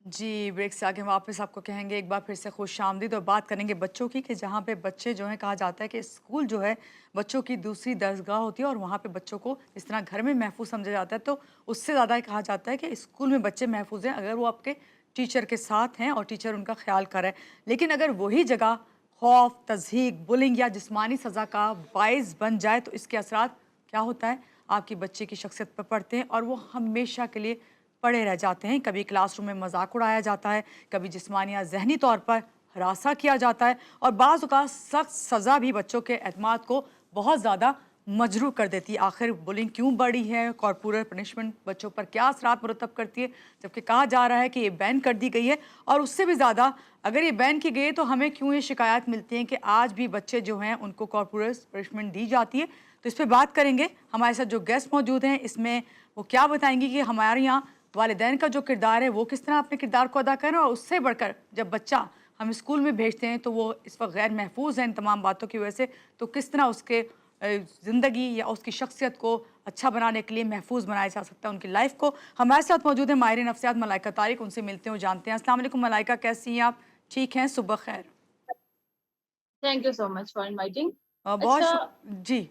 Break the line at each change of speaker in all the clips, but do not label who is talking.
जी, break से आगे हम वापस आपको कहेंगे एक बार फिर से खुशामदीद और बात करेंगे बच्चों की कि जहाँ पे बच्चे जो हैं कहा जाता है कि स्कूल जो है बच्चों की दूसरी दरगाह होती है और वहाँ पे बच्चों को इस तरह घर में महफूज समझा जाता है तो उससे ज़्यादा ये कहा जाता है कि स्कूल में बच्चे महफूज हैं अगर वो आपके टीचर के साथ हैं और टीचर उनका ख्याल कर रहा है। लेकिन अगर वही जगह खौफ, तज़हीक, बुलिंग या जिस्मानी सज़ा का बाइस बन जाए तो इसके असरात क्या होता है? आपकी बच्चे की शख्सियत पर पड़ते हैं और वो हमेशा के लिए पड़े रह जाते हैं। कभी क्लासरूम में मजाक उड़ाया जाता है, कभी जिस्मानी या ज़हनी तौर पर हरासा किया जाता है और बाज़ औक़ात सख्त सज़ा भी बच्चों के एतमाद को बहुत ज़्यादा मजरूह कर देती है। आखिर बुलिंग क्यों बढ़ी है? कॉर्पोरल पनिशमेंट बच्चों पर क्या असरात मुरतब करती है? जबकि कहा जा रहा है कि ये बैन कर दी गई है और उससे भी ज़्यादा अगर ये बैन की गई है तो हमें क्यों ये शिकायत मिलती हैं कि आज भी बच्चे जो हैं उनको कॉर्पोरल पनिशमेंट दी जाती है। तो इस पे बात करेंगे। हमारे साथ जो गेस्ट मौजूद हैं इसमें वो क्या बताएंगी कि हमारे यहाँ वालिदैन का जो किरदार है वो किस तरह अपने किरदार को अदा करें और उससे बढ़कर जब बच्चा हम स्कूल में भेजते हैं तो वो इस वक्त गैर महफूज है इन तमाम बातों की वजह से, तो किस तरह उसके ज़िंदगी या उसकी शख्सियत को अच्छा बनाने के लिए महफूज बनाया जा सकता है उनकी लाइफ को। हमारे साथ मौजूद है माहिर नफ्सियात मलाइका तारिक, उनसे मिलते हैं और जानते हैं। अस्सलाम वालेकुम मलाइका, कैसी हैं आप? ठीक हैं? सुबह खैर।
Thank you so much for inviting.
बहुत
अच्छा,
जी।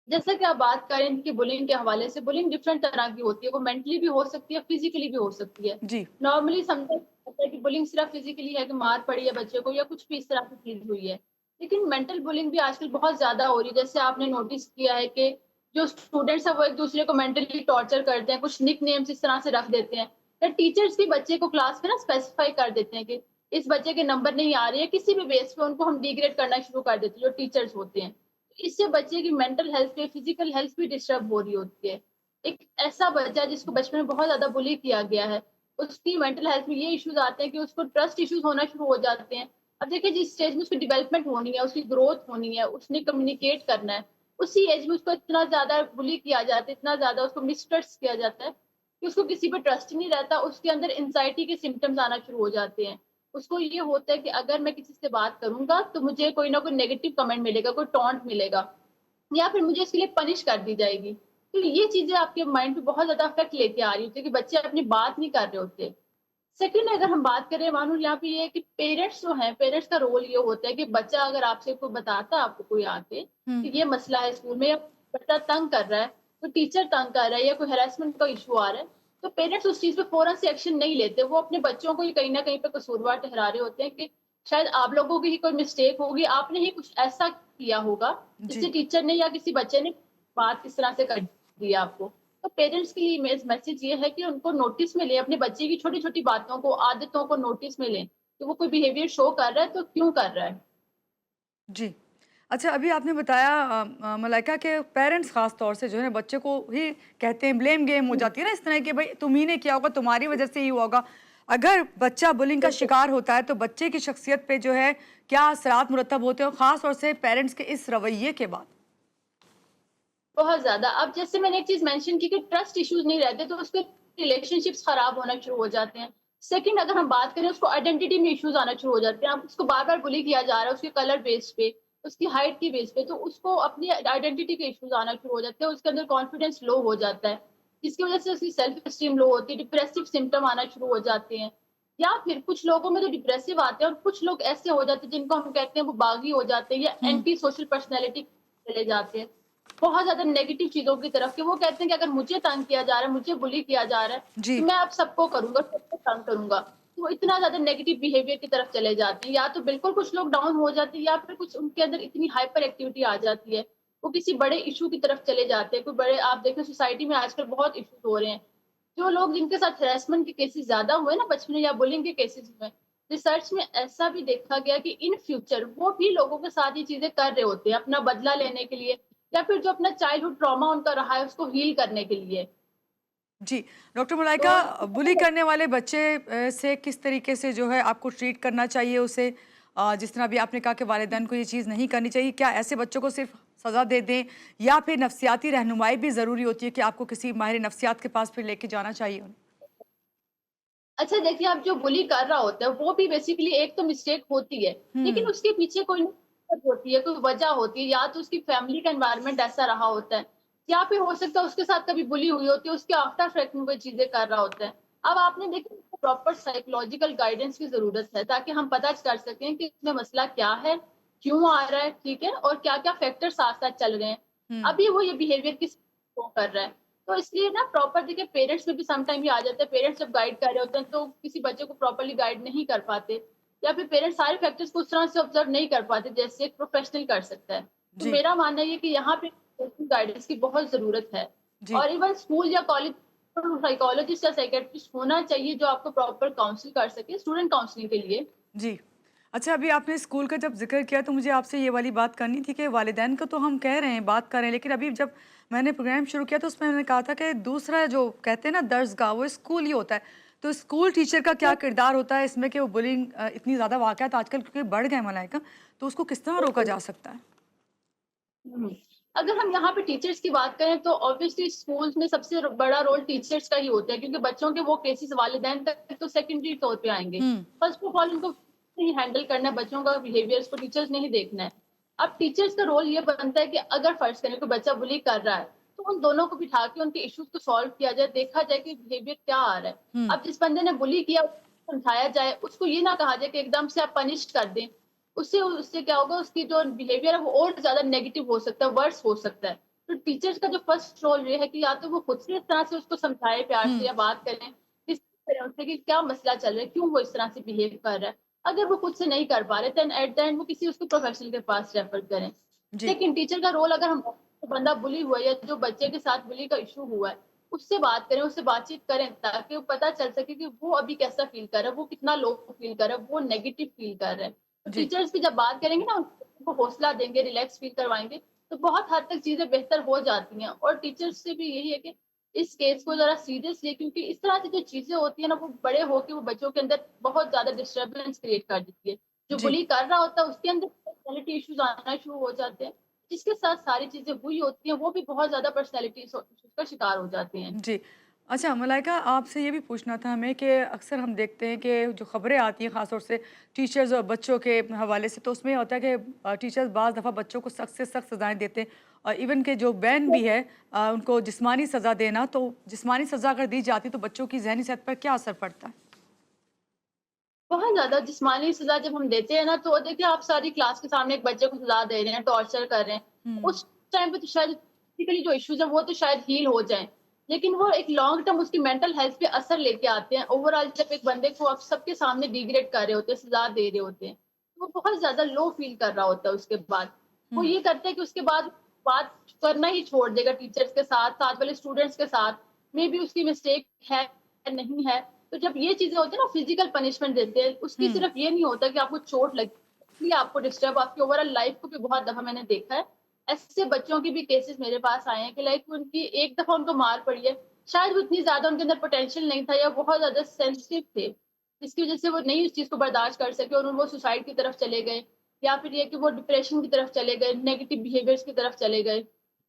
जैसा कि आप बात कर रहे हैं कि बुलिंग के हवाले से, बुलिंग डिफरेंट तरह की होती है। वो मेंटली भी हो सकती है, फिजिकली भी हो सकती है।
जी।
नॉर्मली समटाइम्स होता है कि बुलिंग सिर्फ फिजिकली है कि मार पड़ी है बच्चे को या कुछ भी इस तरह की चीज हुई है। लेकिन मेंटल बुलिंग भी आजकल बहुत ज्यादा हो रही है। जैसे आपने नोटिस किया है कि जो स्टूडेंट्स है वो एक दूसरे को मेंटली टॉर्चर करते हैं, कुछ निक नेम्स इस तरह से रख देते हैं, या टीचर्स भी बच्चे को क्लास में ना स्पेसिफाई कर देते हैं कि इस बच्चे के नंबर नहीं आ रहे हैं, किसी भी बेस पे उनको हम डिग्रेड करना शुरू कर देते हैं जो टीचर्स होते हैं। इससे बच्चे की मेंटल हेल्थ पे फिजिकल हेल्थ भी डिस्टर्ब हो रही होती है। एक ऐसा बच्चा जिसको बचपन में बहुत ज्यादा बुली किया गया है, उसकी मेंटल हेल्थ में ये इश्यूज आते हैं कि उसको ट्रस्ट इश्यूज होना शुरू हो जाते हैं। अब देखिए, जिस स्टेज में उसकी डेवलपमेंट होनी है, उसकी ग्रोथ होनी है, उसने कम्युनिकेट करना है, उसी एज में उसको इतना ज्यादा बुली किया जाता है, इतना ज्यादा उसको मिसट्रस्ट किया जाता है कि उसको किसी पे ट्रस्ट ही नहीं रहता। उसके अंदर एंजाइटी के सिम्टम्स आना शुरू हो जाते हैं। उसको ये होता है कि अगर मैं किसी से बात करूंगा तो मुझे कोई ना कोई नेगेटिव कमेंट मिलेगा, कोई टॉन्ट मिलेगा, या फिर मुझे इसके लिए पनिश कर दी जाएगी। तो ये चीजें आपके माइंड पे बहुत ज्यादा इफेक्ट लेके आ रही होती है कि बच्चे अपनी बात नहीं कर रहे होते। सेकंड, अगर हम बात करें मानो, यहाँ पे ये है कि पेरेंट्स जो हैं, पेरेंट्स का रोल ये होता है कि बच्चा अगर आपसे कोई बताता है, आपको कोई आके
हुँ।
कि ये मसला है स्कूल में, या बच्चा तंग कर रहा है, कोई टीचर तंग कर रहा है, या कोई हैरेसमेंट का इशू आ रहा है, तो पेरेंट्स उस चीज पे फौरन से एक्शन नहीं लेते। वो अपने बच्चों को ही कहीं ना कहीं पे कसूरवार ठहरा रहे होते हैं कि शायद आप लोगों की ही कोई मिस्टेक होगी, आपने ही कुछ ऐसा किया होगा जिससे
जी।
टीचर ने या किसी बच्चे ने बात इस तरह से कर दी आपको। तो पेरेंट्स के लिए मैसेज ये है कि उनको नोटिस में लें, अपने बच्चे की छोटी-छोटी बातों को, आदतों को नोटिस में लें, कि वो कोई बिहेवियर शो कर रहा है तो क्यों कर रहा है।
जी। अच्छा, अभी आपने बताया मलाइका के पेरेंट्स ख़ास तौर से जो है बच्चे को ही कहते हैं, ब्लेम गेम हो
हुँ,
जाती है ना इस तरह की, भई तुम ही ने किया होगा, तुम्हारी वज़ह से ही हुआ होगा। अगर बच्चा बुलिंग का
बिल्कुल,
शिकार होता है तो बच्चे की शख्सियत पे जो है क्या असरात मुरतब होते हैं और ख़ास तौर से पेरेंट्स के इस रवैये के बाद?
बहुत ज़्यादा। अब जैसे मैंने एक चीज़ मेंशन की कि ट्रस्ट इश्यूज़ नहीं रहते तो उसके रिलेशनशिप्स खराब होना शुरू हो जाते हैं। सेकंड, अगर हम बात करें, उसको आइडेंटिटी में इश्यूज़ आना शुरू हो जाते हैं। अब उसको बार-बार बुली किया जा रहा है उसके कलर बेस पे, उसकी हाइट की बेस पे, तो उसको अपनी आइडेंटिटी के इश्यूज़ आना शुरू हो जाते हैं। उसके अंदर कॉन्फिडेंस लो हो जाता है, जिसकी वज़ह से उसकी सेल्फ एस्टीम लो होती है, डिप्रेसिव सिम्पटम आना शुरू हो जाते हैं। या फिर कुछ लोगों में तो डिप्रेसिव आते हैं और कुछ लोग ऐसे हो जाते हैं जिनको हम कहते हैं वो बागी हो जाते हैं या
हुँ।
एंटी सोशल पर्सनैलिटी चले जाते हैं। बहुत ज़्यादा नेगेटिव चीज़ों की तरफ, कि वो कहते हैं कि अगर मुझे तंग किया जा रहा है, मुझे बुली किया जा रहा है, तो
जी।
मैं अब सबको करूँगा, सबको तंग करूँगा। तो वो इतना ज़्यादा नेगेटिव बिहेवियर की तरफ चले जाते हैं। या तो बिल्कुल कुछ लोग डाउन हो जाते हैं, या फिर कुछ उनके अंदर इतनी हाइपर एक्टिविटी आ जाती है, वो किसी बड़े इश्यू की तरफ चले जाते हैं। कोई बड़े, आप देखें सोसाइटी में आजकल बहुत इश्यूज़ हो रहे हैं। जो लोग जिनके साथ हैरेसमेंट के केसेज़ ज़्यादा हुए ना बचपन में, या बुलिंग के केसेज़ हुए, रिसर्च में ऐसा भी देखा गया कि इन फ्यूचर वो भी लोगों के साथ ये चीज़ें कर रहे होते हैं, अपना बदला लेने के लिए, या फिर जो अपना चाइल्डहुड ट्रॉमा उनका रहा है उसको हील करने के लिए।
जी। डॉक्टर
तो
मलाइका, बुली करने वाले बच्चे से किस तरीके से जो है आपको ट्रीट करना चाहिए उसे? जिस तरह अभी आपने कहा कि वालिदैन को ये चीज़ नहीं करनी चाहिए, क्या ऐसे बच्चों को सिर्फ़ सज़ा दे दें या फिर नफ्सियाती रहनुमाई भी ज़रूरी होती है कि आपको किसी माहिर नफ्सियात के पास फिर लेके जाना चाहिए उन्हें?
अच्छा, देखिए, अब जो बुली कर रहा होता है वो भी बेसिकली एक तो मिस्टेक होती है, लेकिन
हुँ।
उसके पीछे कोई ना कोई वजह होती है, कोई वजह होती है। या तो उसकी फैमिली का एनवायरनमेंट ऐसा रहा होता है, या फिर हो सकता है उसके साथ कभी बुली हुई होती है, उसके आफ्टर इफेक्ट में वो चीज़ें कर रहा होता है। اب آپ نے دیکھا پراپر سائیکولوجیکل گائیڈنس کی ضرورت ہے تاکہ ہم پتہ کر سکیں کہ اس میں مسئلہ کیا ہے، کیوں آ رہا ہے، ٹھیک ہے، اور کیا کیا فیکٹر ساتھ ساتھ چل رہے ہیں،
ہوں
ابھی وہ یہ بیہیویئر کس کو کر رہا ہے. تو اس لیے نا پراپر دیکھیے پیرنٹس میں بھی سم ٹائم یہ آ جاتا ہے، پیرنٹس جب گائڈ کر رہے ہوتے ہیں تو کسی بچے کو پراپرلی گائڈ نہیں کر پاتے، یا پھر پیرنٹس سارے فیکٹرز کو اس طرح سے آبزرو نہیں کر پاتے جیسے ایک پروفیشنل کر سکتا ہے. تو
جی
میرا ماننا یہ کہ یہاں پہ گائیڈنس کی بہت ضرورت ہے،
جی
اور ایون اسکول یا کالج سائیکالوجسٹ یا سائیکیٹرسٹ ہونا چاہیے جو آپ کو پراپر کاؤنسل کر سکے اسٹوڈنٹ کاؤنسلنگ کے لیے.
جی اچھا، ابھی آپ نے اسکول کا جب ذکر کیا تو مجھے آپ سے یہ والی بات کرنی تھی کہ والدین کو تو ہم کہہ رہے ہیں، بات کر رہے ہیں، لیکن ابھی جب میں نے پروگرام شروع کیا تو اس میں میں نے کہا تھا کہ دوسرا جو کہتے ہیں نا درسگاہ، وہ اسکول ہی ہوتا ہے. تو اسکول ٹیچر کا کیا کردار ہوتا ہے اس میں کہ وہ بلنگ اتنی زیادہ واقعات آج کل کیونکہ بڑھ گئے ملائکہ، تو اس کو کس طرح روکا جا سکتا ہے؟
اگر ہم یہاں پہ ٹیچرس کی بات کریں تو obviously اسکولس میں سب سے بڑا رول ٹیچرس کا ہی ہوتا ہے، کیونکہ بچوں کے وہ کیسز والدین تک تو سیکنڈری طور پہ آئیں گے.
ہوں
فرسٹ آف آل ان کو ہینڈل کرنا ہے بچوں کا بیہیویئر، اس کو ٹیچرس نے ہی دیکھنا ہے. اب ٹیچرس کا رول یہ بنتا ہے کہ اگر فرض کریں کوئی بچہ بلی کر رہا ہے تو ان دونوں کو بٹھا کے ان کے ایشوز کو سالو کیا جائے، دیکھا جائے کہ بیہیویئر کیا آ رہا ہے.
ہوں
اب جس بندے نے بلی کیا اس کو سمجھایا جائے، اس کو یہ نہ کہا جائے کہ ایک دم سے آپ پنش کر دیں. اس سے کیا ہوگا، اس کی جو بیہیویئر ہے وہ اور زیادہ نیگیٹو ہو سکتا ہے، ورس ہو سکتا ہے. تو ٹیچرس کا جو فرسٹ رول یہ ہے کہ یا تو وہ خود سے اس طرح سے اس کو سمجھائے پیار سے
ہوں
یا بات کریں، اس طرح سے کہ کیا مسئلہ چل رہا ہے، کیوں وہ اس طرح سے بیہیو کر رہا ہے. اگر وہ خود سے نہیں کر پا رہے دین ایٹ دا اینڈ وہ کسی اس کو پروفیشنل کے پاس ریفر کریں.
جی
لیکن ٹیچر کا رول اگر ہم بندہ بلی ہوا ہے یا جو بچے کے ساتھ بلی کا ایشو ہوا ہے اس سے بات کریں، اس سے بات چیت کریں تاکہ وہ پتہ چل سکے کہ وہ ابھی کیسا فیل کر رہا ہے، وہ کتنا لو فیل کر رہا ہے، وہ نیگیٹو فیل کر رہا ہے. تو
جی
ٹیچرس بھی جب بات کریں گے نا ان کو حوصلہ دیں گے، ریلیکس فیل کروائیں گے تو بہت حد تک چیزیں بہتر ہو جاتی ہیں. اور ٹیچرس سے بھی یہی ہے کہ اس کیس کو ذرا سیریس لے، کیونکہ اس طرح سے جو چیزیں ہوتی ہیں نا وہ بڑے ہو کے وہ بچوں کے اندر بہت زیادہ ڈسٹربینس کریٹ کر دیتی ہے. جو
جی
بلی کر رہا ہوتا ہے اس کے اندر پرسنالٹی ایشوز آنا شروع ہو جاتے ہیں، جس کے ساتھ ساری چیزیں ہوئی ہوتی ہیں وہ بھی بہت زیادہ پرسنالٹی ایشوز کا شکار ہو جاتے ہیں.
جی اچھا ملائکہ، آپ سے یہ بھی پوچھنا تھا ہمیں کہ اکثر ہم دیکھتے ہیں کہ جو خبریں آتی ہیں خاص طور سے ٹیچرز اور بچوں کے حوالے سے، تو اس میں یہ ہوتا ہے کہ ٹیچرز بعض دفعہ بچوں کو سخت سے سخت سزائیں دیتے ہیں، اور ایون کہ جو بین بھی ہے ان کو جسمانی سزا دینا، تو جسمانی سزا اگر دی جاتی تو بچوں کی ذہنی صحت پر کیا اثر پڑتا ہے؟
بہت زیادہ جسمانی سزا جب ہم دیتے ہیں نا تو دیکھیں آپ ساری کلاس کے سامنے ایک بچے کو سزا دے رہے ہیں، ٹارچر کر رہے ہیں،
ہوں
اس ٹائم پہ تو شاید فزیکلی جو ایشوز ہیں وہ تو شاید ہیل ہو جائیں، لیکن وہ ایک لانگ ٹرم اس کی مینٹل ہیلتھ پہ اثر لے کے آتے ہیں. اوور آل جب ایک بندے کو آپ سب کے سامنے ڈیگریڈ کر رہے ہوتے ہیں، سزا دے رہے ہوتے ہیں، تو وہ بہت زیادہ لو فیل کر رہا ہوتا ہے. اس کے بعد وہ
ہوں
یہ کرتے ہیں کہ اس کے بعد بات کرنا ہی چھوڑ دے گا ٹیچرس کے ساتھ، ساتھ والے اسٹوڈینٹس کے ساتھ. مے بی اس کی مسٹیک ہے نہیں ہے. تو جب یہ چیزیں ہوتی ہیں نا فزیکل پنشمنٹ دیتے ہیں، اس کی
ہوں
صرف یہ نہیں ہوتا کہ آپ کو چوٹ لگی، آپ کو ڈسٹرب آپ کی اوور آل لائف کو بھی بہت دفعہ میں نے دیکھا ہے. ایسے بچوں کی بھی کیسز میرے پاس آئے ہیں کہ لائک ان کی ایک دفعہ ان کو مار پڑی ہے، شاید وہ اتنی زیادہ ان کے اندر پوٹینشیل نہیں تھا یا بہت زیادہ سینسٹیو تھے جس کی وجہ سے وہ نہیں اس چیز کو برداشت کر سکے اور وہ سوسائڈ کی طرف چلے گئے، یا پھر یہ کہ وہ ڈپریشن کی طرف چلے گئے، نیگیٹو بیہیویئرس کی طرف چلے گئے.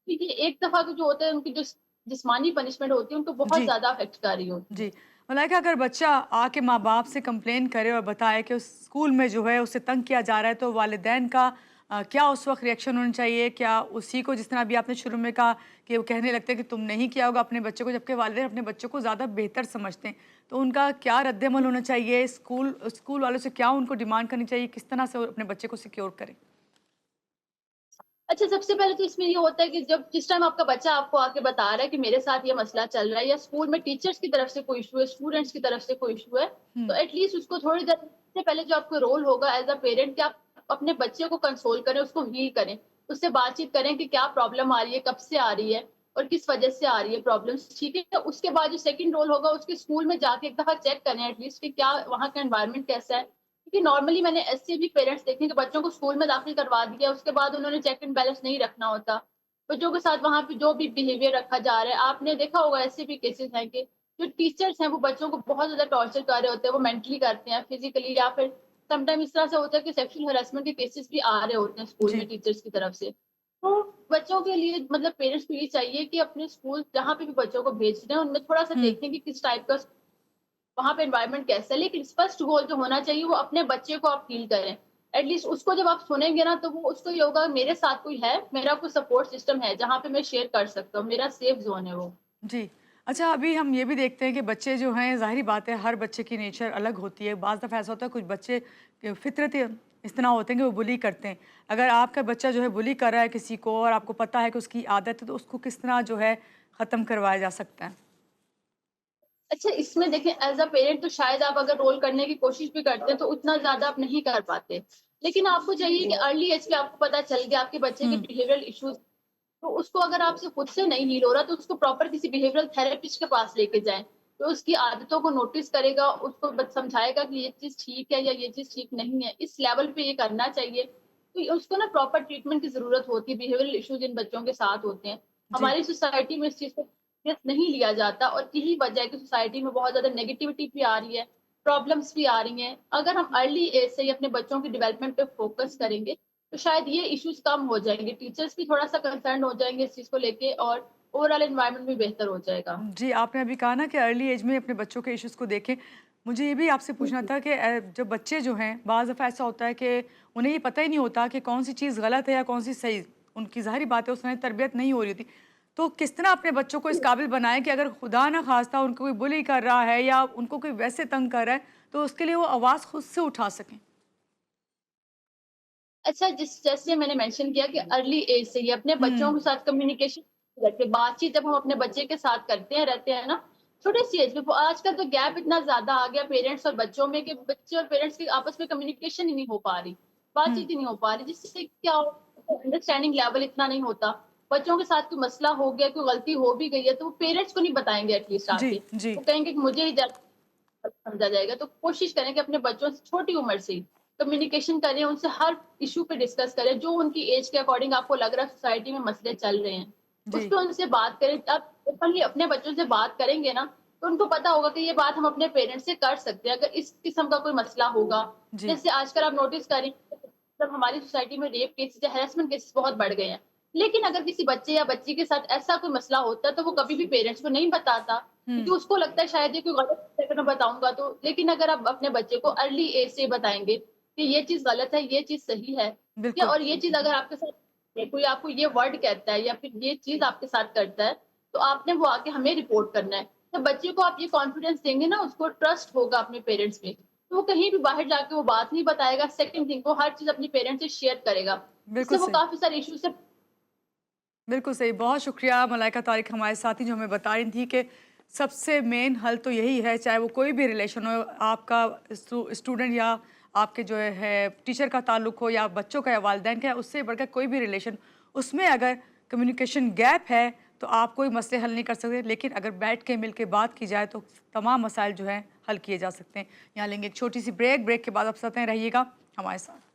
کیونکہ ایک دفعہ جو ہوتا ہے ان کی جو جسمانی پنشمنٹ ہوتی ہے ان کو بہت
جی
زیادہ افیکٹ کر رہی ہوتی ہے.
جی ملائکہ، اگر بچہ آ کے ماں باپ سے کمپلین کرے اور بتائے کہ اس اسکول میں جو ہے اسے تنگ کیا جا رہا ہے، تو والدین کا کیا اس وقت ریئیکشن ہونا چاہیے؟ کیا اسی کو جس طرح ابھی آپ نے شروع میں کہا کہ وہ کہنے لگتے ہیں کہ تم نہیں کیا ہوگا اپنے بچوں کو، جبکہ والدین اپنے بچوں کو زیادہ بہتر سمجھتے ہیں، تو ان کا کیا رد عمل ہونا چاہیے؟ اسکول والوں سے کیا ان کو ڈیمانڈ کرنی چاہیے؟ کس طرح سے وہ اپنے بچے کو سیکیور کریں؟
اچھا، سب سے پہلے تو اس میں یہ ہوتا ہے کہ جس ٹائم آپ کا بچہ آپ کو آ کے بتا رہا ہے کہ میرے ساتھ یہ مسئلہ چل رہا ہے یا اسکول میں ٹیچرس کی طرف سے کوئی ایشو ہے، اسٹوڈینٹس کی طرف سے کوئی ایشو ہے، تو
ہوں
ایٹ لیسٹ اس کو تھوڑی دیر سے پہلے جو آپ کا رول ہوگا ایز اے پیرنٹ کہ آپ اپنے بچے کو کنسول کریں، اس کو ہیل کریں، اس سے بات چیت کریں کہ کیا پرابلم آ رہی ہے، کب سے آ رہی ہے اور کس وجہ سے آ رہی ہے پرابلمس. ٹھیک ہے، اس کے بعد جو سیکنڈ رول ہوگا اس کے اسکول میں جا کے ایک دفعہ چیک کریں ایٹ لیسٹ کہ کیا وہاں کا انوائرمنٹ کیسا ہے. کیونکہ نارملی میں نے ایسے بھی پیرنٹس دیکھے کہ بچوں کو اسکول میں داخل کروا دیا، اس کے بعد انہوں نے چیک اینڈ بیلنس نہیں رکھنا ہوتا، بچوں کے ساتھ وہاں پہ جو بھی بیہیویئر رکھا جا رہا ہے. آپ نے دیکھا ہوگا ایسے بھی کیسز ہیں کہ جو ٹیچرس ہیں وہ بچوں کو بہت زیادہ ٹارچر کر رہے ہوتے ہیں، وہ مینٹلی کرتے ہیں، فزیکلی، یا پھر سم ٹائم اس طرح سے ہوتا ہے کہ سیکشل ہراسمنٹ کے کیسز بھی آ رہے ہوتے ہیں اسکول
جی
میں ٹیچرس کی طرف سے. تو بچوں کے لیے مطلب پیرنٹس کو یہ چاہیے کہ اپنے اسکول جہاں پہ بھی بچوں کو بھیج رہے ہیں ان میں تھوڑا سا
ہوں
دیکھیں کہ کس ٹائپ کا وہاں پہ انوائرمنٹ کیسا ہے. لیکن فرسٹ گول جو ہونا چاہیے وہ اپنے بچے کو آپ فیل کریں. ایٹ لیسٹ اس کو جب آپ سنیں گے نا تو وہ اس کو یہ ہوگا میرے ساتھ کوئی ہے، میرا کوئی سپورٹ سسٹم ہے جہاں پہ میں شیئر کر سکتا ہوں، میرا سیف زون ہے وہ.
جی अच्छा, अभी हम ये भी देखते हैं कि बच्चे जो हैं, ज़ाहिर बात है हर बच्चे की नेचर अलग होती है। बाज़ दफ़ा ऐसा होता है कुछ बच्चे के फितरती इस तरह होते हैं कि वो बुली करते हैं। अगर आपका बच्चा जो है बुली कर रहा है किसी को और आपको पता है कि उसकी आदत है, तो उसको किस तरह जो है ख़त्म करवाया जा सकता है?
अच्छा, इसमें देखें एज़ अ पेरेंट तो शायद आप अगर रोल करने की कोशिश भी करते हैं तो उतना ज़्यादा आप नहीं कर पाते। लेकिन आपको चाहिए कि अर्ली एज पे आपको पता चल गया आपके बच्चे के
हुँ,
बिहेवियरल इश्यूज़, तो उसको अगर आपसे खुद से नहीं हील हो रहा तो उसको प्रॉपर किसी बिहेवियरल थेरेपिस्ट के पास लेके जाएँ। तो उसकी आदतों को नोटिस करेगा, उसको समझाएगा कि ये चीज़ ठीक है या ये चीज़ ठीक नहीं है। इस लेवल पे ये करना चाहिए। तो उसको ना प्रॉपर ट्रीटमेंट की ज़रूरत होती है, बिहेवियरल इश्यूज़ इन बच्चों के साथ होते हैं।
जी,
हमारी सोसाइटी में इस चीज़ को सीरियस नहीं लिया जाता और यही वजह है कि सोसाइटी में बहुत ज़्यादा नेगेटिविटी भी आ रही है, प्रॉब्लम्स भी आ रही हैं। अगर हम अर्ली एज से ही अपने बच्चों की डेवलपमेंट पे फोकस करेंगे तो शायद ये इश्यूज कम हो जाएँगे। टीचर्स भी थोड़ा-सा कंसर्न्ड हो जाएँगे इस चीज़ को लेके और ओवरऑल एनवायरनमेंट भी बेहतर हो जाएगा।
जी, आपने अभी कहा ना कि अर्ली एज में अपने बच्चों के इश्यूज़ को देखें। मुझे ये भी आपसे
हुँ,
पूछना
हुँ।
था कि जो बच्चे जो हैं, बाज़ दफ़ा ऐसा होता है कि उन्हें ये पता ही नहीं होता कि कौन-सी चीज़ गलत है या कौन-सी सही। उनकी ज़ाहिर बात है उस समय तरबियत नहीं हो रही होती। तो किस तरह अपने बच्चों को इस काबिल बनाएँ कि अगर खुदा ना ख़ास्ता उनको कोई बुली कर रहा है या उनको कोई वैसे तंग कर रहा है, तो उसके लिए वो आवाज़ खुद से उठा सकें?
अच्छा, जैसे मैंने मेंशन किया कि अर्ली एज से ही अपने बच्चों
हुँ,
के साथ कम्युनिकेशन रखें, बातचीत जब हम अपने बच्चे के साथ करते हैं रहते हैं ना, छोटी-सी एज में आजकल तो गैप इतना ज़्यादा आ गया पेरेंट्स और बच्चों में कि बच्चे और पेरेंट्स की आपस में कम्युनिकेशन ही नहीं हो पा रही,
हुँ,
बातचीत ही नहीं हो पा रही, जिससे क्या अंडरस्टैंडिंग लेवल इतना नहीं होता। बच्चों के साथ कोई मसला हो गया, कोई गलती हो भी गई है, तो वो पेरेंट्स को नहीं बताएँगे एटलीस्ट
जी,
आके।
जी,
वो कहेंगे कि मुझे ही समझा जाएगा। तो कोशिश करें कि अपने बच्चों से छोटी उम्र से ही कम्युनिकेशन करें, उनसे हर इश्यू पे डिस्कस करें, जो उनकी एज के अकॉर्डिंग आपको लग रहा है सोसाइटी में मसले चल रहे हैं, उस
जी,
पे उनसे बात करें। आप ओपनली अपने बच्चों से बात करेंगे ना, तो उनको पता होगा कि ये बात हम अपने पेरेंट्स से कर सकते हैं, अगर इस किस्म का कोई मसला होगा।
जी,
जैसे आजकल आप नोटिस करें, मतलब हमारी सोसाइटी में रेप केसेज़ या हैरेसमेंट केसेज़ बहुत बढ़ गए हैं। लेकिन अगर किसी बच्चे या बच्ची के साथ ऐसा कोई मसला होता है, तो वो कभी भी पेरेंट्स को नहीं बताता। क्योंकि
हुँ,
उसको लगता है शायद ये कोई गलत है, अगर मैं बताऊँगा तो। लेकिन अगर आप अपने बच्चे को अर्ली एज से बताएँगे कि ये चीज़ गलत है, ये चीज़ सही है, ठीक है?
बिल्कुल,
और ये चीज़ अगर आपके साथ कोई आपको ये वर्ड कहता है या फिर ये चीज़ आपके साथ करता है, तो आपने वो आके हमें रिपोर्ट करना है। तो बच्चे को आप ये कॉन्फिडेंस देंगे ना, उसको ट्रस्ट होगा अपने पेरेंट्स पे, तो वो कहीं भी बाहर जाके वो बात नहीं बताएगा। सेकंड थिंग, वो हर चीज़ अपने पेरेंट्स से शेयर करेगा। इससे
बिल्कुल
वो
सही।
काफ़ी सारे इश्यूज़ से
बिल्कुल सही। बहुत शुक्रिया मलाइका तारिक हमारे साथ थी जो हमें बता रही थी कि सबसे मेन हल तो यही है, चाहे वो कोई भी रिलेशन हो, आपका स्टूडेंट या आपके जो है टीचर का ताल्लुक हो या बच्चों का या वालिदैन का, उससे बढ़कर कोई भी रिलेशन, उसमें अगर कम्युनिकेशन गैप है तो आप कोई मसले हल नहीं कर सकते, लेकिन अगर बैठ के मिल के बात की जाए तो तमाम मसाइल जो हैं हल किए जा सकते हैं। यहाँ लेंगे एक छोटी सी ब्रेक, ब्रेक के बाद आप साथ हैं, रहिएगा हमारे साथ।